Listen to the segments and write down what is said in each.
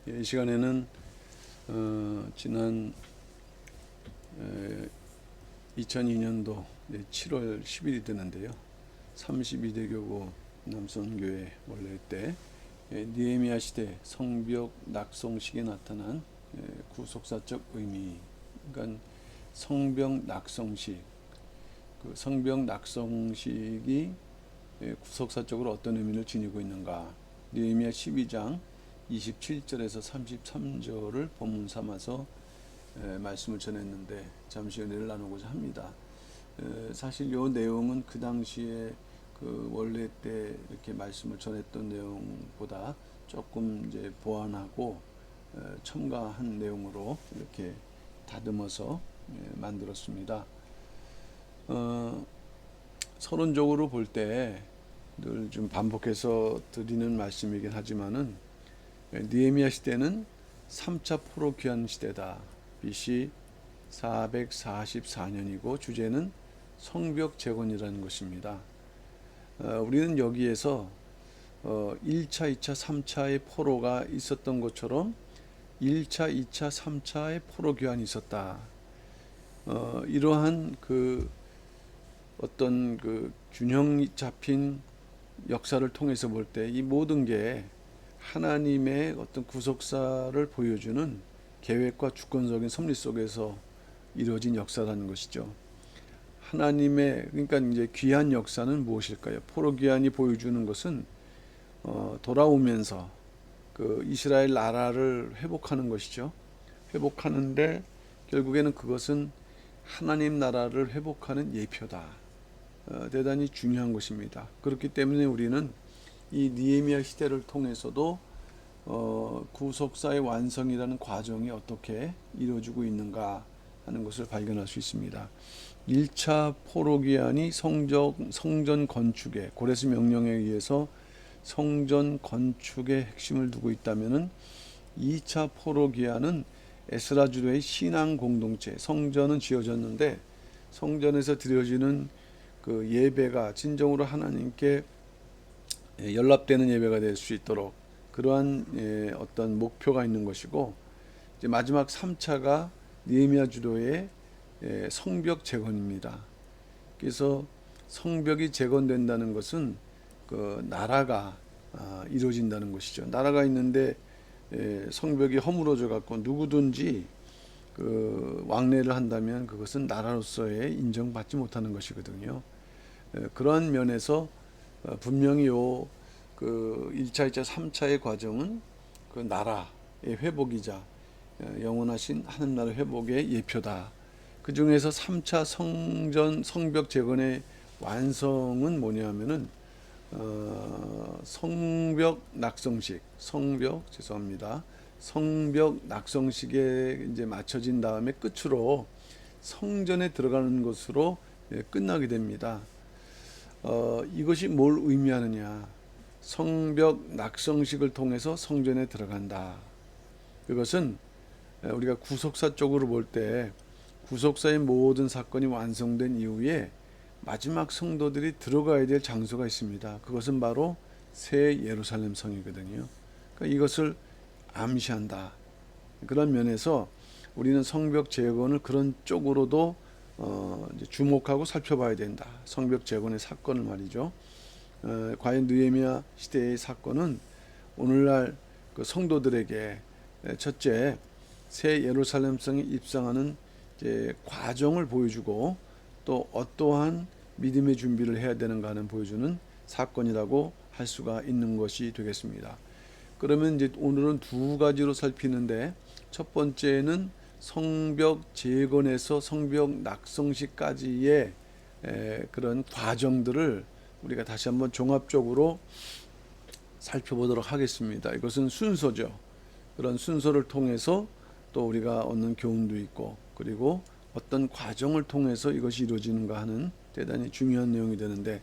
이 시간에는 지난 2002년도 7월 10일이 되는데요. 32대 교구 남선교회 원래 때 느헤미야 시대 성벽 낙성식에 나타난 구속사적 의미, 그러니까 성벽 낙성식, 그 성벽 낙성식이 구속사적으로 어떤 의미를 지니고 있는가, 느헤미야 12장 27절에서 33절을 본문 삼아서 말씀을 전했는데 잠시 은혜를 나누고자 합니다. 사실 이 내용은 그 당시에 그 원래 때 이렇게 말씀을 전했던 내용보다 조금 이제 보완하고 첨가한 내용으로 이렇게 다듬어서 만들었습니다. 서론적으로 볼 때 늘 좀 반복해서 드리는 말씀이긴 하지만은 느헤미야 시대는 3차 포로 귀환 시대다. BC 444년이고 주제는 성벽 재건이라는 것입니다. 우리는 여기에서 1차, 2차, 3차의 포로가 있었던 것처럼 1차, 2차, 3차의 포로 귀환이 있었다. 이러한 그 어떤 그 균형이 잡힌 역사를 통해서 볼 때 이 모든 게 하나님의 어떤 구속사를 보여주는 계획과 주권적인 섭리 속에서 이루어진 역사라는 것이죠. 하나님의, 그러니까 이제 귀한 역사는 무엇일까요? 포로 귀환이 보여주는 것은 돌아오면서 그 이스라엘 나라를 회복하는 것이죠. 회복하는데 결국에는 그것은 하나님 나라를 회복하는 예표다. 대단히 중요한 것입니다. 그렇기 때문에 우리는 이 느헤미야 시대를 통해서도 구속사의 완성이라는 과정이 어떻게 이루어지고 있는가 하는 것을 발견할 수 있습니다. 1차 포로 귀환이 성전 건축에, 고레스 명령에 의해서 성전 건축의 핵심을 두고 있다면은 2차 포로 귀환은 에스라 주도의 신앙 공동체, 성전은 지어졌는데 성전에서 드려지는 그 예배가 진정으로 하나님께 연락되는 예배가 될 수 있도록 그러한 어떤 목표가 있는 것이고, 이제 마지막 3차가 느헤미야 주도의 성벽 재건입니다. 그래서 성벽이 재건된다는 것은 그 나라가 이루어진다는 것이죠. 나라가 있는데 성벽이 허물어져 갖고 누구든지 그 왕래를 한다면 그것은 나라로서의 인정받지 못하는 것이거든요. 그러한 면에서 분명히 그 1차, 2차, 3차의 과정은 그 나라의 회복이자 영원하신 하늘 나라 회복의 예표다. 그 중에서 3차 성벽 재건의 완성은 뭐냐면은 성벽 낙성식에 이제 맞춰진 다음에 끝으로 성전에 들어가는 것으로 끝나게 됩니다. 이것이 뭘 의미하느냐? 성벽 낙성식을 통해서 성전에 들어간다. 이것은 우리가 구속사 쪽으로 볼 때 구속사의 모든 사건이 완성된 이후에 마지막 성도들이 들어가야 될 장소가 있습니다. 그것은 바로 새 예루살렘 성이거든요. 그러니까 이것을 암시한다. 그런 면에서 우리는 성벽 재건을 그런 쪽으로도 이제 주목하고 살펴봐야 된다. 성벽 재건의 사건을 말이죠. 과연 느헤미야 시대의 사건은 오늘날 그 성도들에게 첫째 새 예루살렘 성에 입성하는 이제 과정을 보여주고 또 어떠한 믿음의 준비를 해야 되는가는 보여주는 사건이라고 할 수가 있는 것이 되겠습니다. 그러면 이제 오늘은 두 가지로 살피는데, 첫 번째는 성벽 재건에서 성벽 낙성식까지의 그런 과정들을 우리가 다시 한번 종합적으로 살펴보도록 하겠습니다. 이것은 순서죠. 그런 순서를 통해서 또 우리가 얻는 교훈도 있고, 그리고 어떤 과정을 통해서 이것이 이루어지는가 하는 대단히 중요한 내용이 되는데,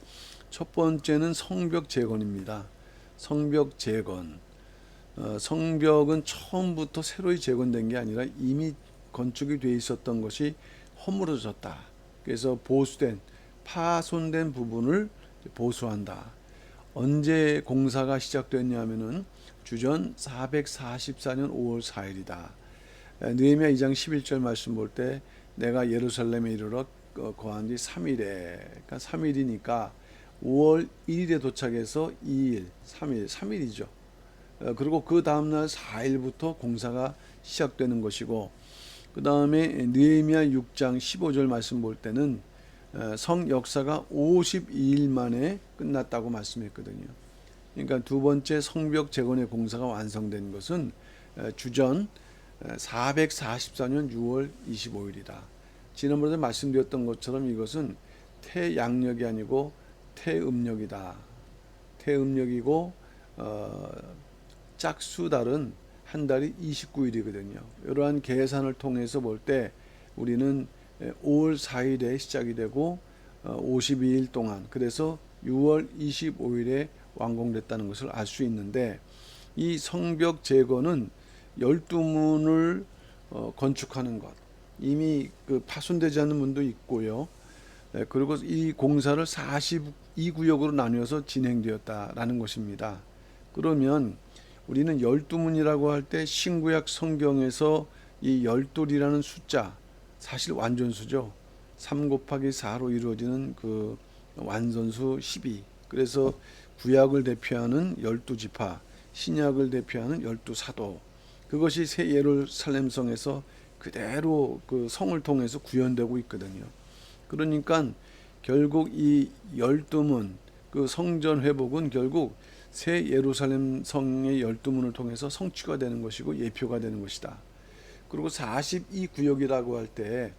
첫 번째는 성벽 재건입니다. 성벽 재건. 성벽은 처음부터 새로이 재건된 게 아니라 이미 건축이 돼 있었던 것이 허물어졌다. 그래서 파손된 부분을 보수한다. 언제 공사가 시작됐냐면은 주전 444년 5월 4일이다. 느헤미야 2장 11절 말씀 볼 때 내가 예루살렘에 이르러 거한 지 3일에, 그러니까 3일이니까 5월 1일에 도착해서 2일, 3일이죠. 그리고 그 다음날 4일부터 공사가 시작되는 것이고, 그 다음에 느헤미야 6장 15절 말씀 볼 때는 성 역사가 52일 만에 끝났다고 말씀했거든요. 그러니까 두 번째 성벽 재건의 공사가 완성된 것은 주전 444년 6월 25일이다. 지난번에 말씀드렸던 것처럼 이것은 태양력이 아니고 태음력이다. 태음력이고 짝수달은 한 달이 29일이거든요. 이러한 계산을 통해서 볼 때 우리는 5월 4일에 시작이 되고 52일 동안, 그래서 6월 25일에 완공됐다는 것을 알 수 있는데, 이 성벽 재건은 12문을 건축하는 것, 이미 그 파손되지 않는 문도 있고요. 그리고 이 공사를 42구역으로 나누어서 진행되었다라는 것입니다. 그러면 우리는 12문이라고 할 때 신구약 성경에서 이 12이라는 숫자, 사실 완전수죠. 3 곱하기 4로 이루어지는 그 완전수 12. 그래서 구약을 대표하는 12지파, 신약을 대표하는 12사도. 그것이 새 예루살렘 성에서 그대로 그 성을 통해서 구현되고 있거든요. 그러니까 결국 이 12문, 그 성전 회복은 결국 새 예루살렘 성의 12문을 통해서 성취가 되는 것이고 예표가 되는 것이다. 그리고 42구역이라고 할 때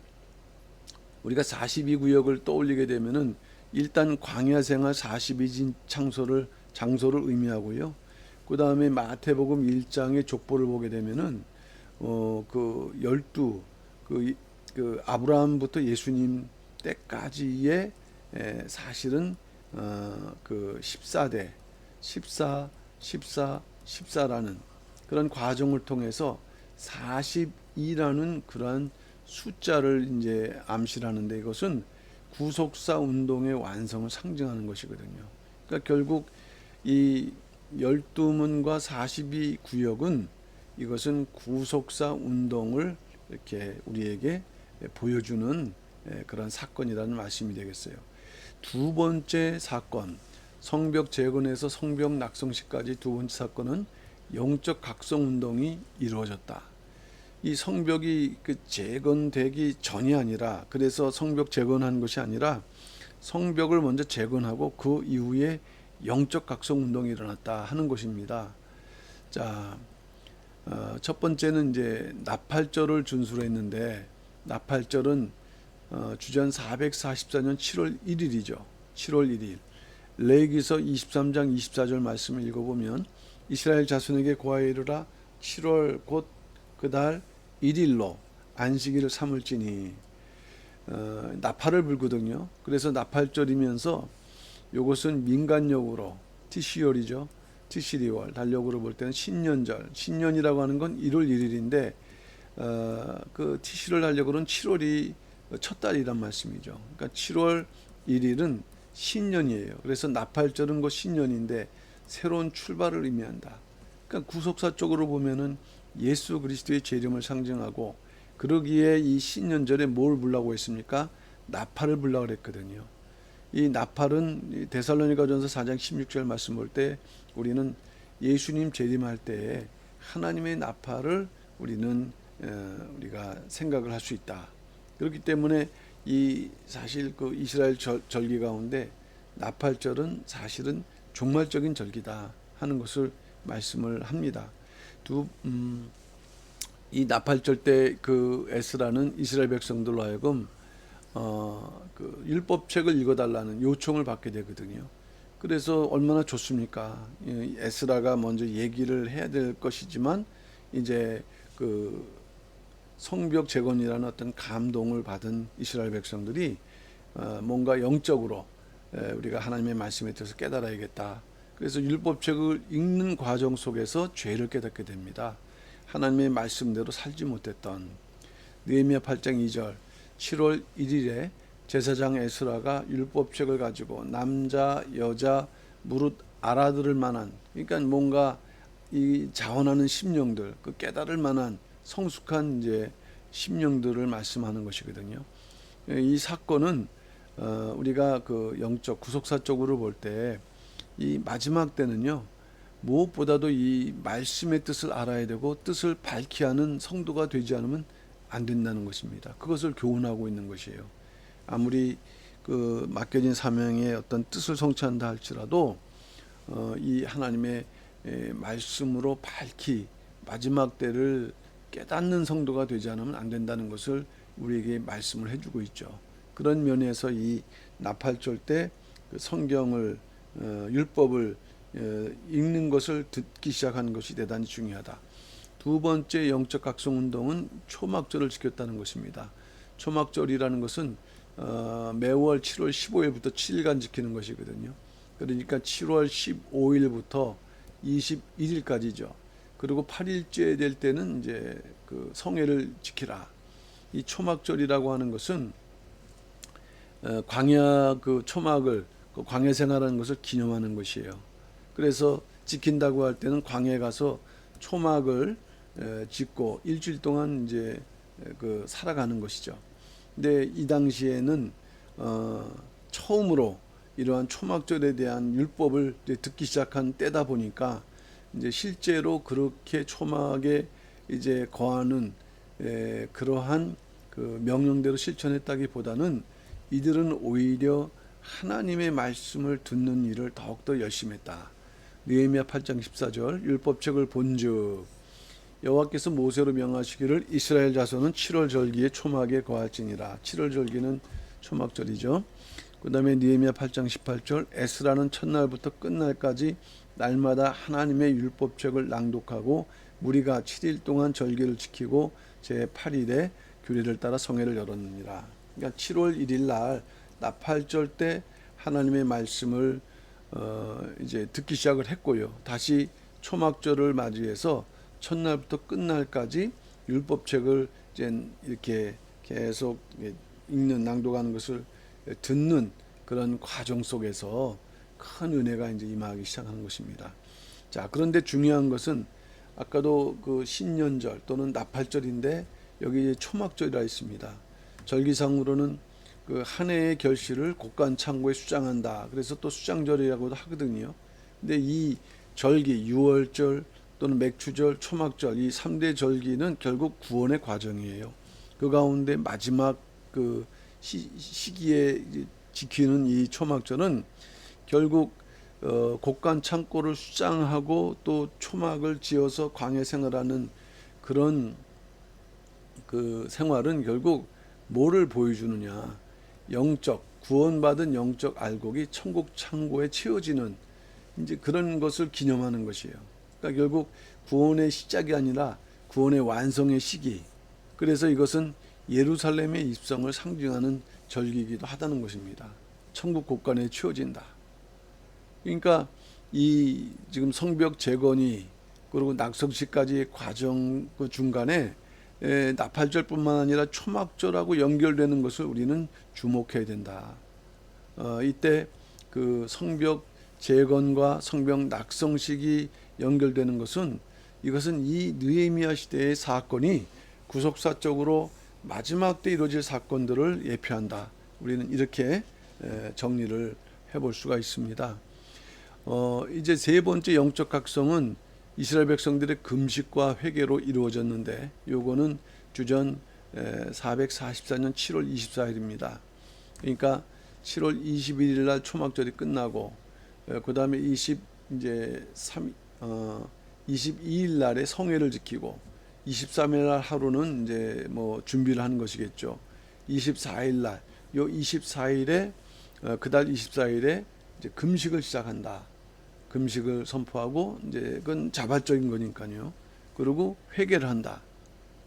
우리가 42구역을 떠올리게 되면은 일단 광야 생활 42진 장소를 의미하고요. 그 다음에 마태복음 1장의 족보를 보게 되면은 그 12, 그 아브라함부터 예수님 때까지의 사실은 그 14대 14라는 그런 과정을 통해서 42라는 그러한 숫자를 이제 암시하는데, 이것은 구속사 운동의 완성을 상징하는 것이거든요. 그러니까 결국 이 12문과 42구역은 이것은 구속사 운동을 이렇게 우리에게 보여주는 그런 사건이라는 말씀이 되겠어요. 두 번째 사건, 성벽 재건에서 성벽 낙성시까지 두 번째 사건은 영적 각성 운동이 이루어졌다. 이 성벽이 그 재건되기 전이 아니라, 그래서 성벽 재건한 것이 아니라 성벽을 먼저 재건하고 그 이후에 영적 각성 운동이 일어났다 하는 것입니다. 자, 첫 번째는 이제 나팔절을 준수로 했는데, 나팔절은 주전 444년 7월 1일이죠. 7월 1일. 레위기서 23장 24절 말씀을 읽어보면 이스라엘 자손에게 고하여 이르라 7월 곧 그달 1일로 안식일을 삼을지니, 나팔을 불거든요. 그래서 나팔절이면서 이것은 민간력으로 티시월이죠. 티시리월, 달력으로 볼 때는 신년절, 신년이라고 하는 건 1월 1일인데 그 티시월 달력으로는 7월이 첫 달이란 말씀이죠. 그러니까 7월 1일은 신년이에요. 그래서 나팔절은 그 신년인데 새로운 출발을 의미한다. 그러니까 구속사 쪽으로 보면은 예수 그리스도의 재림을 상징하고, 그러기에 이 신년절에 뭘 불라고 했습니까? 나팔을 불라고 그랬거든요. 이 나팔은 데살로니가전서 4장 16절 말씀 볼 때 우리는 예수님 재림할 때에 하나님의 나팔을 우리가 생각을 할 수 있다. 그렇기 때문에 이 사실 그 이스라엘 절기 가운데 나팔절은 사실은 종말적인 절기다 하는 것을 말씀을 합니다. 이 나팔절 때 그 에스라는 이스라엘 백성들로 하여금 그 율법책을 읽어달라는 요청을 받게 되거든요. 그래서 얼마나 좋습니까? 에스라가 먼저 얘기를 해야 될 것이지만 이제 그 성벽 재건이라는 어떤 감동을 받은 이스라엘 백성들이 뭔가 영적으로 우리가 하나님의 말씀에 대해서 깨달아야겠다. 그래서 율법책을 읽는 과정 속에서 죄를 깨닫게 됩니다. 하나님의 말씀대로 살지 못했던. 느헤미야 8장 2절 7월 1일에 제사장 에스라가 율법책을 가지고 남자 여자 무릇 알아들을 만한, 그러니까 뭔가 이 자원하는 심령들, 그 깨달을 만한 성숙한 이제 심령들을 말씀하는 것이거든요. 이 사건은 우리가 그 영적 구속사 쪽으로 볼 때 이 마지막 때는요, 무엇보다도 이 말씀의 뜻을 알아야 되고 뜻을 밝히 하는 성도가 되지 않으면 안 된다는 것입니다. 그것을 교훈하고 있는 것이에요. 아무리 그 맡겨진 사명의 어떤 뜻을 성취한다 할지라도 이 하나님의 말씀으로 밝히 마지막 때를 깨닫는 성도가 되지 않으면 안 된다는 것을 우리에게 말씀을 해주고 있죠. 그런 면에서 이 나팔절 때 그 성경을 율법을 읽는 것을 듣기 시작하는 것이 대단히 중요하다. 두 번째 영적 각성 운동은 초막절을 지켰다는 것입니다. 초막절이라는 것은 매월 7월 15일부터 7일간 지키는 것이거든요. 그러니까 7월 15일부터 21일까지죠. 그리고 8일째 될 때는 이제 그 성회를 지키라. 이 초막절이라고 하는 것은 광야 그 초막을 그 광야 생활하는 것을 기념하는 것이에요. 그래서 지킨다고 할 때는 광야에 가서 초막을 짓고 일주일 동안 이제 그 살아가는 것이죠. 근데 이 당시에는 처음으로 이러한 초막절에 대한 율법을 이제 듣기 시작한 때다 보니까 이제 실제로 그렇게 초막에 이제 거하는 그러한 그 명령대로 실천했다기보다는 이들은 오히려 하나님의 말씀을 듣는 일을 더욱더 열심히 했다. 느헤미야 8장 14절 율법책을 본즉 여호와께서 모세로 명하시기를 이스라엘 자손은 7월 절기에 초막에 거할지니라. 7월 절기는 초막절이죠. 그 다음에 느헤미야 8장 18절 에스라는 첫날부터 끝날까지 날마다 하나님의 율법책을 낭독하고 무리가 7일 동안 절기를 지키고 제8일에 규례를 따라 성회를 열었느니라. 그러니까 7월 1일 날 나팔절 때 하나님의 말씀을 이제 듣기 시작을 했고요. 다시 초막절을 맞이해서 첫날부터 끝날까지 율법책을 이제 이렇게 계속 읽는 낭독하는 것을 듣는 그런 과정 속에서 큰 은혜가 이제 임하기 시작하는 것입니다. 자, 그런데 중요한 것은 아까도 그 신년절 또는 나팔절인데 여기 초막절이라 있습니다. 절기상으로는 그 한 해의 결실을 곡간 창고에 수장한다. 그래서 또 수장절이라고도 하거든요. 근데 이 절기, 유월절 또는 맥추절, 초막절 이 3대 절기는 결국 구원의 과정이에요. 그 가운데 마지막 그 시기에 지키는 이 초막절은 결국 곡간 창고를 수장하고 또 초막을 지어서 광야 생활하는 그런 그 생활은 결국 뭐를 보여주느냐? 영적 구원받은 영적 알곡이 천국 창고에 채워지는 이제 그런 것을 기념하는 것이에요. 그러니까 결국 구원의 시작이 아니라 구원의 완성의 시기. 그래서 이것은 예루살렘의 입성을 상징하는 절기이기도 하다는 것입니다. 천국 곳간에 채워진다. 그러니까 이 지금 성벽 재건이 그리고 낙성식까지의 과정 그 중간에 나팔절뿐만 아니라 초막절하고 연결되는 것을 우리는 주목해야 된다. 이때 그 성벽 재건과 성벽 낙성식이 연결되는 것은 이것은 이 느헤미야 시대의 사건이 구속사적으로 마지막 때 이루어질 사건들을 예표한다. 우리는 이렇게 정리를 해볼 수가 있습니다. 이제 세 번째 영적 각성은 이스라엘 백성들의 금식과 회개로 이루어졌는데 요거는 주전 444년 7월 24일입니다. 그러니까 7월 21일 날 초막절이 끝나고 그 다음에 22일 날에 성회를 지키고 23일 날 하루는 이제 뭐 준비를 하는 것이겠죠. 24일 날, 요 24일에 그달 24일에 이제 금식을 시작한다. 금식을 선포하고 이제 그건 자발적인 거니까요. 그리고 회개를 한다.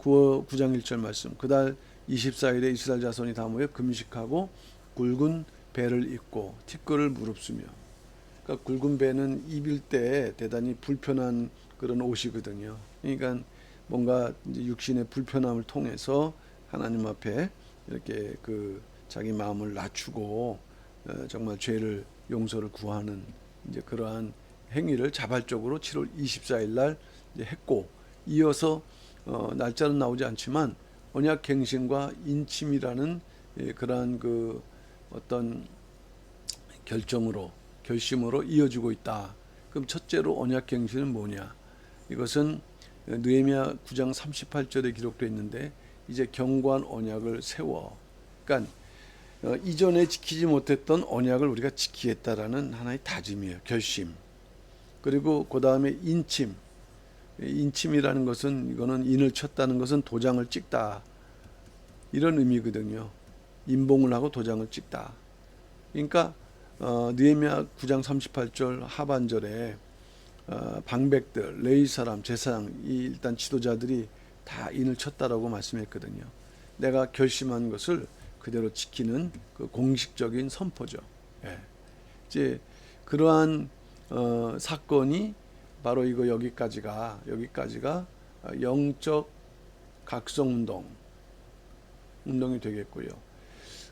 9장 1절 말씀. 그달 24일에 이스라엘 자손이 다 모여 금식하고 굵은 배를 입고 티끌을 무릅쓰며. 그러니까 굵은 배는 입을 때 대단히 불편한 그런 옷이거든요. 그러니까 뭔가 이제 육신의 불편함을 통해서 하나님 앞에 이렇게 그 자기 마음을 낮추고 정말 죄를 용서를 구하는 이제 그러한 행위를 자발적으로 7월 24일 날 이제 했고, 이어서 날짜는 나오지 않지만 언약갱신과 인침이라는 그러한 그 어떤 결심으로 이어지고 있다. 그럼 첫째로 언약갱신은 뭐냐? 이것은 느헤미야 9장 38절에 기록되어 있는데, 이제 견고한 언약을 세워. 그러니까 이전에 지키지 못했던 언약을 우리가 지키겠다라는 하나의 다짐이에요. 결심. 그리고 그 다음에 인침. 인침이라는 것은, 이거는 인을 쳤다는 것은 도장을 찍다, 이런 의미거든요. 인봉을 하고 도장을 찍다. 그러니까 느헤미야 9장 38절 하반절에 방백들, 레위 사람, 제사장, 이 일단 지도자들이 다 인을 쳤다라고 말씀했거든요. 내가 결심한 것을 그대로 지키는 그 공식적인 선포죠. 예. 이제 그러한 사건이 바로 이거 여기까지가 영적 각성 운동이 되겠고요.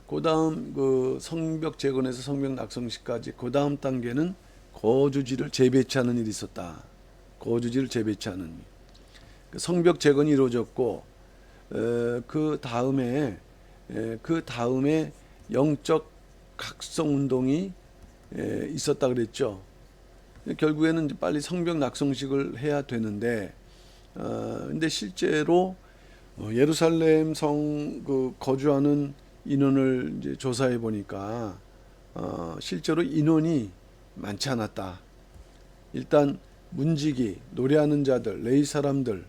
그 다음 그 성벽 재건에서 성벽 낙성식까지 그 다음 단계는 거주지를 재배치하는 일이 있었다. 거주지를 재배치하는 일. 성벽 재건이 이루어졌고, 그 다음에 영적 각성 운동이 있었다 그랬죠. 결국에는 빨리 성벽 낙성식을 해야 되는데, 근데 실제로 예루살렘 성 그 거주하는 인원을 이제 조사해 보니까 실제로 인원이 많지 않았다. 일단 문지기, 노래하는 자들, 레위 사람들,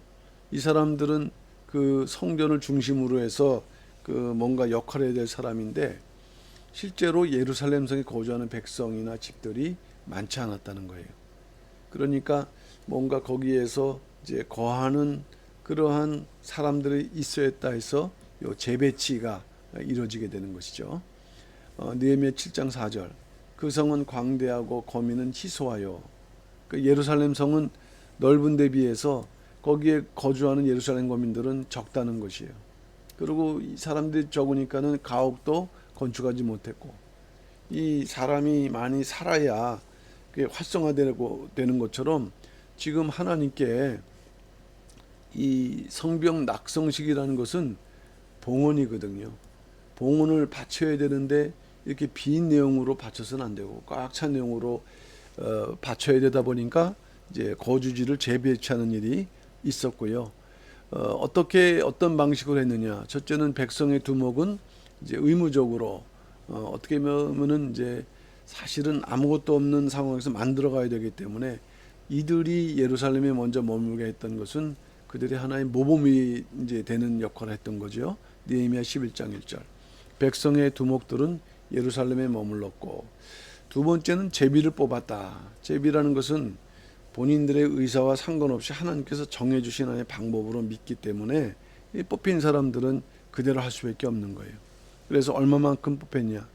이 사람들은 그 성전을 중심으로 해서 그 뭔가 역할을 해야 될 사람인데, 실제로 예루살렘 성에 거주하는 백성이나 집들이 많지 않았다는 거예요. 그러니까 뭔가 거기에서 이제 거하는 그러한 사람들이 있어야 했다 해서 요 재배치가 이루어지게 되는 것이죠. 느헤미야 7장 4절. 그 성은 광대하고 거민은 희소하여. 그 예루살렘 성은 넓은 데 비해서 거기에 거주하는 예루살렘 거민들은 적다는 것이에요. 그리고 이 사람들이 적으니까는 가옥도 건축하지 못했고, 이 사람이 많이 살아야 활성화되고 되는 것처럼 지금 하나님께 이 성벽 낙성식이라는 것은 봉헌이거든요. 봉헌을 바쳐야 되는데 이렇게 빈 내용으로 바쳐서는 안 되고 꽉 찬 내용으로 바쳐야 되다 보니까 이제 거주지를 재배치하는 일이 있었고요. 어떤 방식으로 했느냐? 첫째는 백성의 두목은 이제 의무적으로 어떻게 보면은 이제 사실은 아무것도 없는 상황에서 만들어 가야 되기 때문에 이들이 예루살렘에 먼저 머물게 했던 것은 그들이 하나의 모범이 이제 되는 역할을 했던 거죠. 느헤미야 11장 1절. 백성의 두목들은 예루살렘에 머물렀고, 두 번째는 제비를 뽑았다. 제비라는 것은 본인들의 의사와 상관없이 하나님께서 정해주신 하나의 방법으로 믿기 때문에 이 뽑힌 사람들은 그대로 할 수밖에 없는 거예요. 그래서 얼마만큼 뽑혔냐?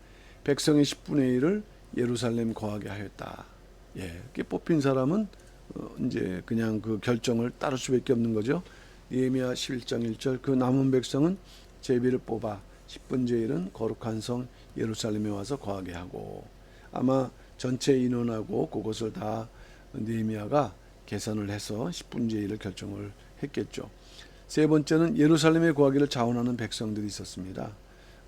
백성의 10분의 1을 예루살렘 거하게 하였다. 이렇게 뽑힌 사람은 이제 그냥 그 결정을 따를 수밖에 없는 거죠. 느헤미야 11장 1절. 그 남은 백성은 제비를 뽑아 10분의 1은 거룩한 성 예루살렘에 와서 거하게 하고, 아마 전체 인원하고 그것을 다 느헤미야가 계산을 해서 10분의 1을 결정을 했겠죠. 세 번째는 예루살렘에 거하기를 자원하는 백성들이 있었습니다.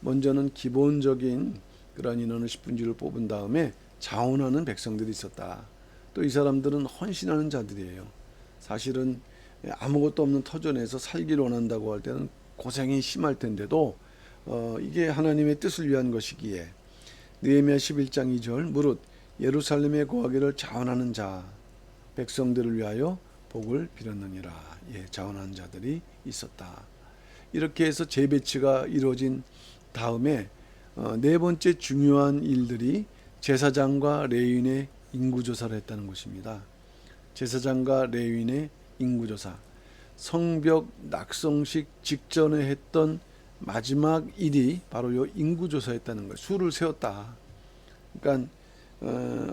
먼저는 기본적인 그러한 인원을 10분의 1을 뽑은 다음에 자원하는 백성들이 있었다. 또 이 사람들은 헌신하는 자들이에요. 사실은 아무것도 없는 터전에서 살기를 원한다고 할 때는 고생이 심할 텐데도 이게 하나님의 뜻을 위한 것이기에 느헤미야 11장 2절 무릇 예루살렘에 거하기를 자원하는 자 백성들을 위하여 복을 빌었느니라. 자원하는 자들이 있었다. 이렇게 해서 재배치가 이루어진 다음에 네 번째 중요한 일들이 제사장과 레위인의 인구조사를 했다는 것입니다. 제사장과 레위인의 인구조사. 성벽 낙성식 직전에 했던 마지막 일이 바로 요 인구조사였다는 거예요. 수를 세웠다. 그러니까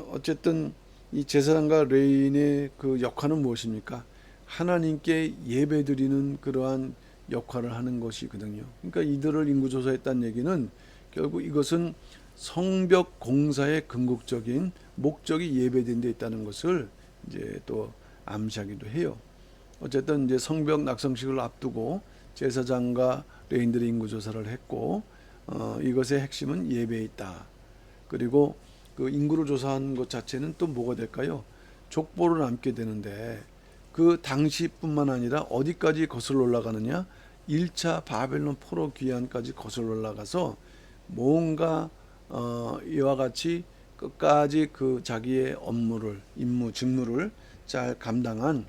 어쨌든 이 제사장과 레위인의 그 역할은 무엇입니까? 하나님께 예배드리는 그러한 역할을 하는 것이거든요. 그러니까 이들을 인구조사했다는 얘기는 결국 이것은 성벽 공사의 궁극적인 목적이 예배된 데 있다는 것을 이제 또 암시하기도 해요. 어쨌든 이제 성벽 낙성식을 앞두고 제사장과 레인들이 인구 조사를 했고, 이것의 핵심은 예배에 있다. 그리고 그 인구를 조사한 것 자체는 또 뭐가 될까요? 족보를 남게 되는데, 그 당시뿐만 아니라 어디까지 거슬러 올라가느냐? 1차 바벨론 포로 귀환까지 거슬러 올라가서 뭔가 이와 같이 끝까지 그 자기의 업무를, 임무, 직무를 잘 감당한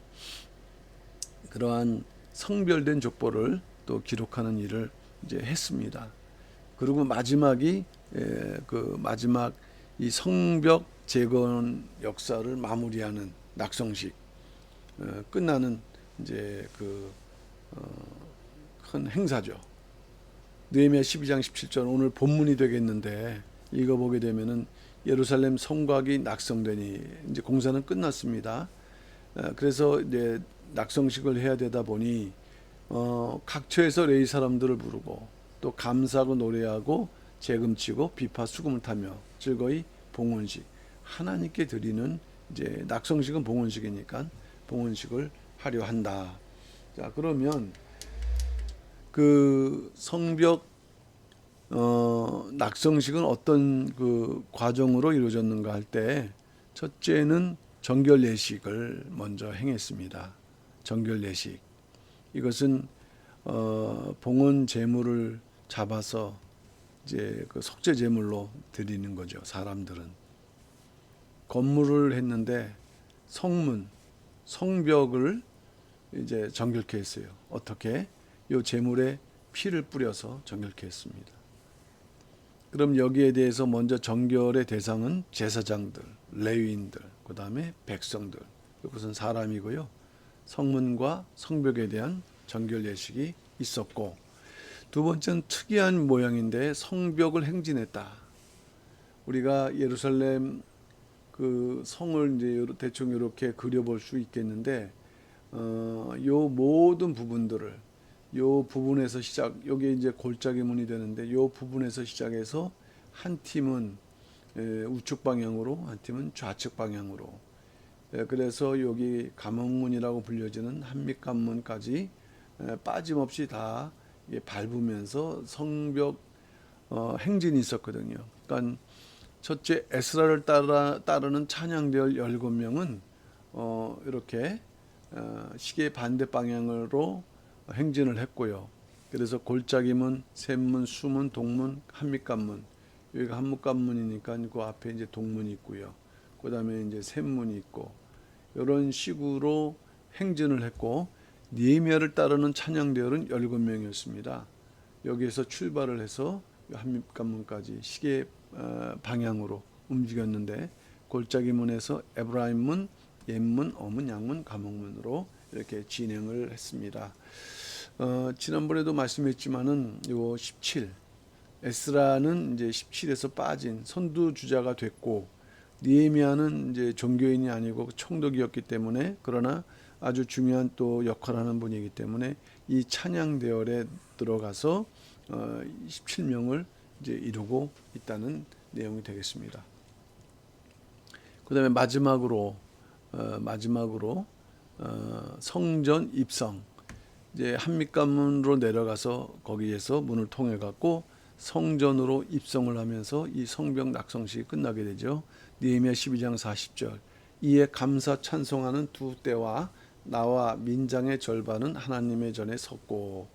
그러한 성별된 족보를 또 기록하는 일을 이제 했습니다. 그리고 마지막이 그 마지막 이 성벽 재건 역사를 마무리하는 낙성식, 끝나는 이제 그 큰 행사죠. 느헤미야 12장 17절 오늘 본문이 되겠는데, 읽어보게 되면은 예루살렘 성곽이 낙성되니, 이제 공사는 끝났습니다. 그래서 이제 낙성식을 해야 되다 보니 각처에서 레위 사람들을 부르고 또 감사하고 노래하고 재금치고 비파 수금을 타며 즐거이 봉헌식, 하나님께 드리는, 이제 낙성식은 봉헌식이니까 봉헌식을 하려 한다. 자, 그러면 그 성벽 낙성식은 어떤 그 과정으로 이루어졌는가 할 때, 첫째는 정결 예식을 먼저 행했습니다. 정결 예식. 이것은 봉헌 제물을 잡아서 이제 그 속죄 제물로 드리는 거죠. 사람들은 건물을 했는데 성문, 성벽을 이제 정결케 했어요. 어떻게? 요 제물에 피를 뿌려서 정결케 했습니다. 그럼 여기에 대해서 먼저 정결의 대상은 제사장들, 레위인들, 그 다음에 백성들. 이것은 사람이고요. 성문과 성벽에 대한 정결 예식이 있었고, 두 번째는 특이한 모양인데 성벽을 행진했다. 우리가 예루살렘 그 성을 이제 대충 이렇게 그려볼 수 있겠는데, 요 모든 부분들을, 요 부분에서 여기 이제 골짜기 문이 되는데, 요 부분에서 시작해서 한 팀은 우측 방향으로, 한 팀은 좌측 방향으로, 그래서 여기 감옥문이라고 불려지는 한밑관문까지 빠짐없이 다 밟으면서 성벽 행진이 있었거든요. 그러니까 첫째 에스라를 따르는 찬양대열 17명은 이렇게 시계 반대 방향으로 행진을 했고요. 그래서 골짜기문, 샘문, 수문, 동문, 한밑관문. 여기가 한뭇관문이니까 그 앞에 이제 동문이 있고요. 그 다음에 이제 샘문이 있고, 이런 식으로 행진을 했고, 느헤미야를 따르는 찬양대열은 17명이었습니다. 여기에서 출발을 해서 한밑관문까지 시계 방향으로 움직였는데, 골짜기문에서 에브라임문, 옌문, 어문, 양문, 감옥문으로 이렇게 진행을 했습니다. 지난번에도 말씀했지만은 요 17, 에스라는 이제 17에서 빠진 선두주자가 됐고, 느헤미야는 이제 종교인이 아니고 총독이었기 때문에, 그러나 아주 중요한 또 역할을 하는 분이기 때문에 이 찬양 대열에 들어가서 17명을 이제 이루고 있다는 내용이 되겠습니다. 그다음에 마지막으로 성전 입성, 이제 한밑관문으로 내려가서 거기에서 문을 통해 갖고 성전으로 입성을 하면서 이 성벽 낙성식이 끝나게 되죠. 느헤미야 12장 40절. 이에 감사 찬송하는 두 떼와 나와 민장의 절반은 하나님의 전에 섰고.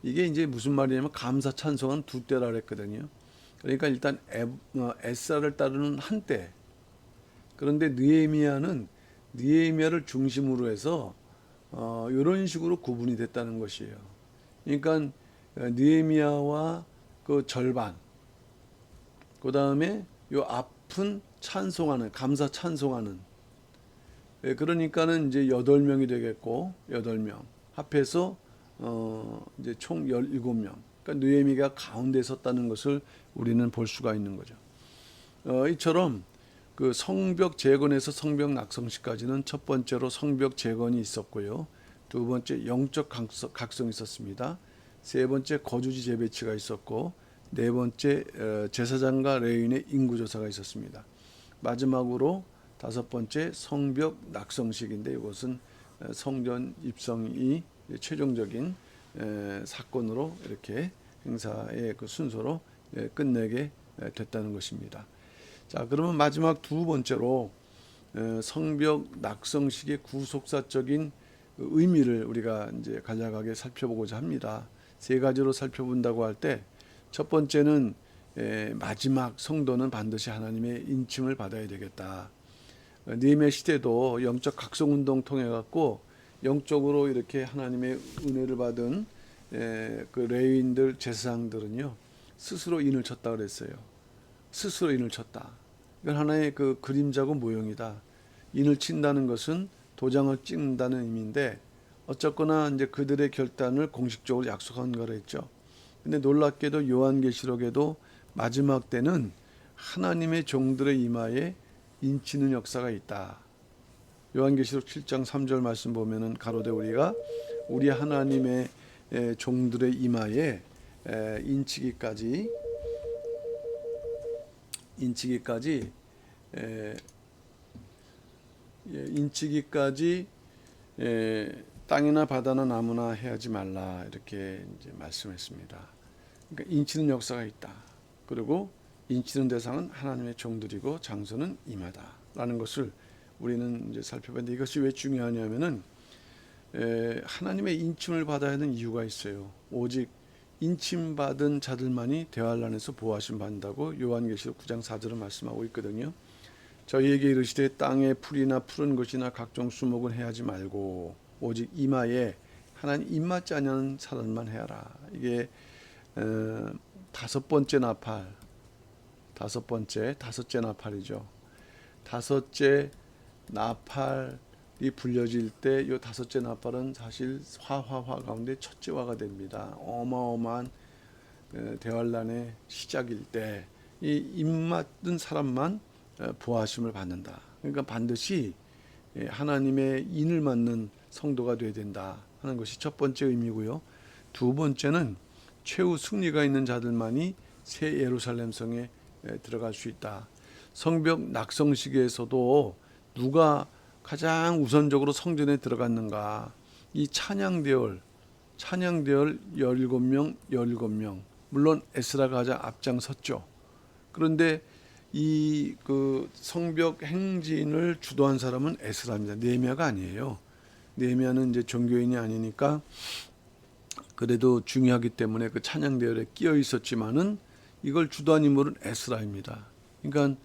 이게 이제 무슨 말이냐면 감사 찬송하는 두 떼라 그랬거든요. 그러니까 일단 에스라를 따르는 한 떼. 그런데 느헤미야를 중심으로 해서 이런 식으로 구분이 됐다는 것이에요. 그러니까 느헤미야와 그 절반, 그 다음에 요 앞은 찬송하는, 감사 찬송하는. 그러니까는 이제 8명이 되겠고, 8명 합해서 이제 총 17명. 그러니까 느헤미야가 가운데 섰다는 것을 우리는 볼 수가 있는 거죠. 이처럼 그 성벽 재건에서 성벽 낙성식까지는 첫 번째로 성벽 재건이 있었고요. 두 번째 영적 각성이 있었습니다. 세 번째 거주지 재배치가 있었고, 네 번째 제사장과 레위인의 인구조사가 있었습니다. 마지막으로 다섯 번째 성벽 낙성식인데 이것은 성전 입성이 최종적인 사건으로 이렇게 행사의 그 순서로 끝내게 됐다는 것입니다. 자, 그러면 마지막 두 번째로 성벽 낙성식의 구속사적인 의미를 우리가 이제 간략하게 살펴보고자 합니다. 세 가지로 살펴본다고 할 때 첫 번째는 마지막 성도는 반드시 하나님의 인침을 받아야 되겠다. 느헤미야 시대도 영적 각성운동 통해 갖고 영적으로 이렇게 하나님의 은혜를 받은 그 레위인들 제사장들은요 스스로 인을 쳤다 그랬어요. 스스로 인을 쳤다. 이건 하나의 그 그림자고 모형이다. 인을 친다는 것은 도장을 찍는다는 의미인데 어쨌거나 이제 그들의 결단을 공식적으로 약속한 거라 했죠. 근데 놀랍게도 요한계시록에도 마지막 때는 하나님의 종들의 이마에 인치는 역사가 있다. 요한계시록 7장 3절 말씀 보면은 가로되 우리가 우리 하나님의 종들의 이마에 인치기까지 땅이나 바다나 나무나 해하지 말라 이렇게 이제 말씀했습니다. 그러니까 인치는 역사가 있다. 그리고 인치는 대상은 하나님의 종들이고 장소는 임하다라는 것을 우리는 이제 살펴봤는데 이것이 왜 중요하냐면은 하나님의 인침을 받아야 하는 이유가 있어요. 오직 인침 받은 자들만이 대환란에서 보호하심 받는다고 요한계시록 9장 4절은 말씀하고 있거든요. 저희에게 이르시되 땅에 풀이나 푸른 것이나 각종 수목은 해하지 말고 오직 이마에 하나님 입맞지 않는 사람만 해라. 이게 다섯째 나팔이죠. 다섯째 나팔이 불려질 때 이 다섯째 나팔은 사실 화화 가운데 첫째 화가 됩니다. 어마어마한 대환란의 시작일 때 이 입맞은 사람만 보호하심을 받는다. 그러니까 반드시 하나님의 인을 맞는 성도가 되어야 된다 하는 것이 첫 번째 의미고요. 두 번째는 최후 승리가 있는 자들만이 새 예루살렘 성에 들어갈 수 있다. 성벽 낙성식에서도 누가 가장 우선적으로 성전에 들어갔는가? 이 찬양대열 17명 물론 에스라가 가장 앞장섰죠. 그런데 이 그 성벽 행진을 주도한 사람은 에스라입니다. 느헤미야가 아니에요. 느헤미야는 이제 종교인이 아니니까 그래도 중요하기 때문에 그 찬양 대열에 끼어 있었지만은 이걸 주도한 인물은 에스라입니다. 그러니까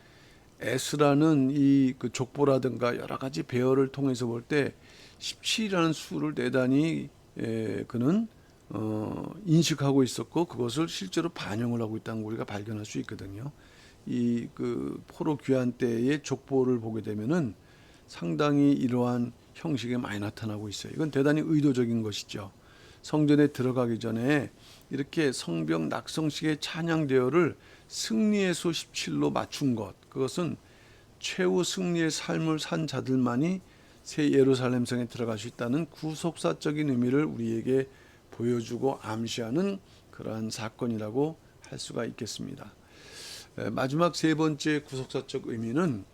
에스라는 이 그 족보라든가 여러 가지 배열을 통해서 볼 때 17이라는 수를 대단히 그는 인식하고 있었고 그것을 실제로 반영을 하고 있다는 걸 우리가 발견할 수 있거든요. 이 그 포로 귀환 때의 족보를 보게 되면은 상당히 이러한 형식이 많이 나타나고 있어요. 이건 대단히 의도적인 것이죠. 성전에 들어가기 전에 이렇게 성벽 낙성식의 찬양 대열을 승리의 수 17로 맞춘 것. 그것은 최후 승리의 삶을 산 자들만이 새 예루살렘 성에 들어갈 수 있다는 구속사적인 의미를 우리에게 보여주고 암시하는 그러한 사건이라고 할 수가 있겠습니다. 마지막 세 번째 구속사적 의미는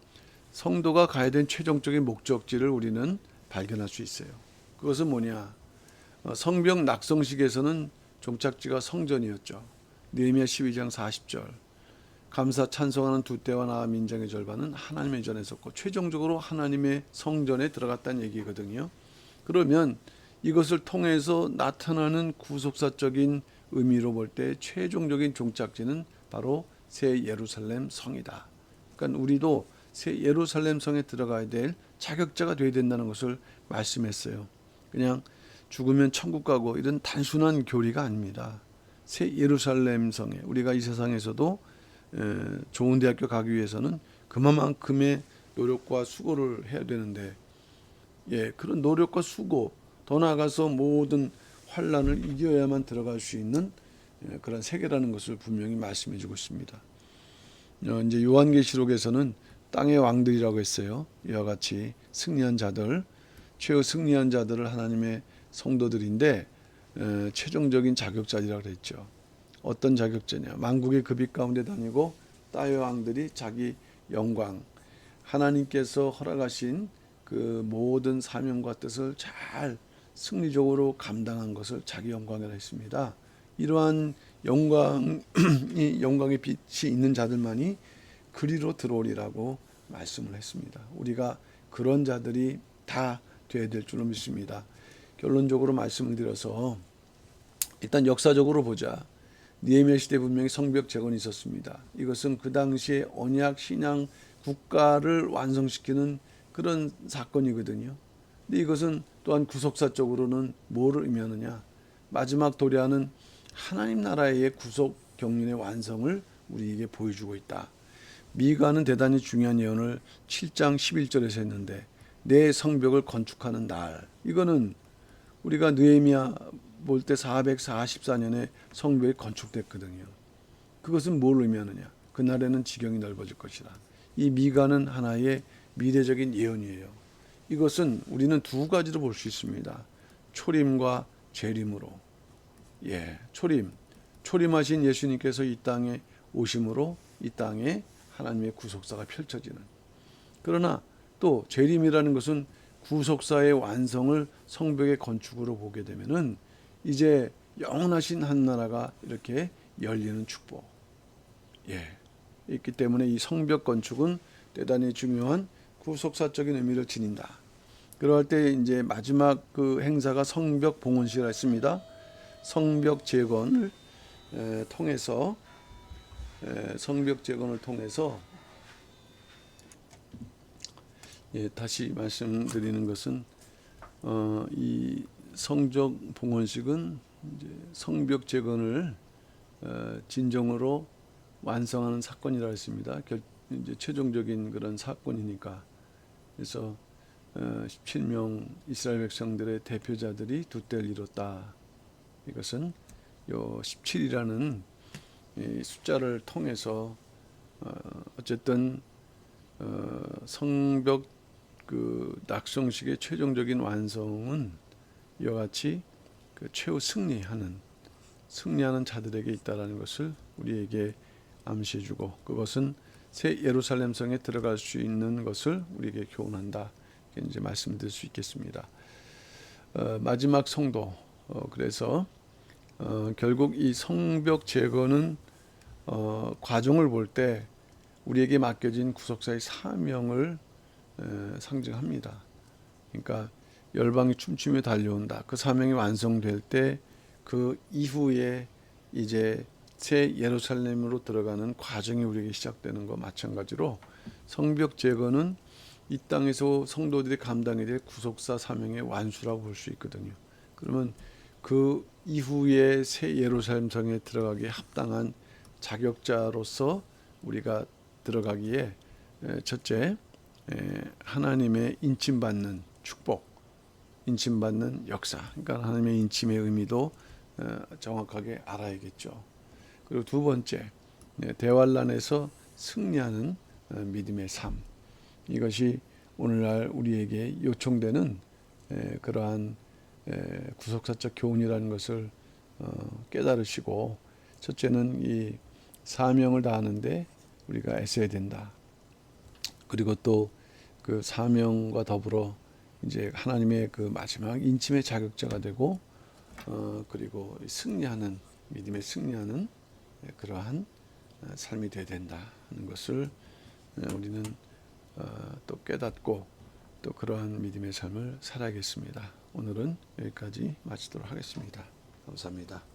성도가 가야 된 최종적인 목적지를 우리는 발견할 수 있어요. 그것은 뭐냐? 성벽 낙성식에서는 종착지가 성전이었죠. 느헤미야 12장 40절. 감사 찬송하는 두 떼와 나와 민장의 절반은 하나님의 전에 섰고 최종적으로 하나님의 성전에 들어갔다는 얘기거든요. 그러면 이것을 통해서 나타나는 구속사적인 의미로 볼 때 최종적인 종착지는 바로 새 예루살렘 성이다. 그러니까 우리도 새 예루살렘 성에 들어가야 될 자격자가 되어야 된다는 것을 말씀했어요. 그냥 죽으면 천국 가고 이런 단순한 교리가 아닙니다. 새 예루살렘 성에 우리가 이 세상에서도 좋은 대학교 가기 위해서는 그만큼의 노력과 수고를 해야 되는데 그런 노력과 수고 더 나아가서 모든 환난을 이겨야만 들어갈 수 있는 그런 세계라는 것을 분명히 말씀해 주고 있습니다. 이제 요한계시록에서는 땅의 왕들이라고 했어요. 이와 같이 승리한 자들, 최후 승리한 자들을 하나님의 성도들인데 최종적인 자격자리라고 그랬죠. 어떤 자격제냐? 만국의 그 빛 가운데 다니고 따의 왕들이 자기 영광, 하나님께서 허락하신 그 모든 사명과 뜻을 잘 승리적으로 감당한 것을 자기 영광이라 했습니다. 이러한 영광의 빛이 있는 자들만이 그리로 들어오리라고 말씀을 했습니다. 우리가 그런 자들이 다 되어야 될 줄로 믿습니다. 결론적으로 말씀을 드려서 일단 역사적으로 보자. 느헤미야 시대 분명히 성벽 재건이 있었습니다. 이것은 그 당시에 언약 신앙 국가를 완성시키는 그런 사건이거든요. 근데 이것은 또한 구속사적으로는 뭐를 의미하느냐? 마지막 도래하는 하나님 나라의 구속 경륜의 완성을 우리에게 보여주고 있다. 미가는 대단히 중요한 예언을 7장 11절에서 했는데 내 성벽을 건축하는 날, 이거는 우리가 느헤미야 볼 때 444년에 성벽이 건축됐거든요. 그것은 뭘 의미하느냐? 그날에는 지경이 넓어질 것이다. 이 미가는 하나의 미래적인 예언이에요. 이것은 우리는 두 가지로 볼 수 있습니다. 초림과 재림으로. 초림하신 예수님께서 이 땅에 오심으로 이 땅에 하나님의 구속사가 펼쳐지는. 그러나 또 재림이라는 것은 구속사의 완성을 성벽의 건축으로 보게 되면은 이제 영원하신 한 나라가 이렇게 열리는 축복. 있기 때문에 이 성벽 건축은 대단히 중요한 구속사적인 의미를 지닌다. 그럴 때 이제 마지막 그 행사가 성벽 봉헌식이라 했습니다. 성벽 재건을 통해서 다시 말씀드리는 것은 이 성적 봉헌식은 이제 성벽 재건을 진정으로 완성하는 사건이라 했습니다. 이제 최종적인 그런 사건이니까. 그래서 17명 이스라엘 백성들의 대표자들이 두 때를 이뤘다. 이것은 요 17이라는 숫자를 통해서 어쨌든 성벽 그 낙성식의 최종적인 완성은 이와 같이 그 최후 승리하는 자들에게 있다라는 것을 우리에게 암시해주고, 그것은 새 예루살렘 성에 들어갈 수 있는 것을 우리에게 교훈한다. 이제 말씀드릴 수 있겠습니다. 마지막 성도. 그래서 결국 이 성벽 재건은 과정을 볼 때 우리에게 맡겨진 구속사의 사명을 상징합니다. 그러니까 열방이 춤추며 달려온다. 그 사명이 완성될 때 그 이후에 이제 새 예루살렘으로 들어가는 과정이 우리에게 시작되는 것 마찬가지로 성벽 재건은 이 땅에서 성도들이 감당해야 될 구속사 사명의 완수라고 볼 수 있거든요. 그러면 그 이후에 새 예루살렘 성에 들어가기에 합당한 자격자로서 우리가 들어가기에 첫째, 하나님의 인침받는 축복, 인침받는 역사, 그러니까 하나님의 인침의 의미도 정확하게 알아야겠죠. 그리고 두 번째, 대환란에서 승리하는 믿음의 삶. 이것이 오늘날 우리에게 요청되는 그러한 구속사적 교훈이라는 것을 깨달으시고, 첫째는 이 사명을 다하는데 우리가 애써야 된다. 그리고 또 그 사명과 더불어 이제 하나님의 그 마지막 인침의 자격자가 되고, 그리고 승리하는, 믿음에 승리하는 그러한 삶이 되어야 된다 하는 것을 우리는 또 깨닫고 또 그러한 믿음의 삶을 살아야겠습니다. 오늘은 여기까지 마치도록 하겠습니다. 감사합니다.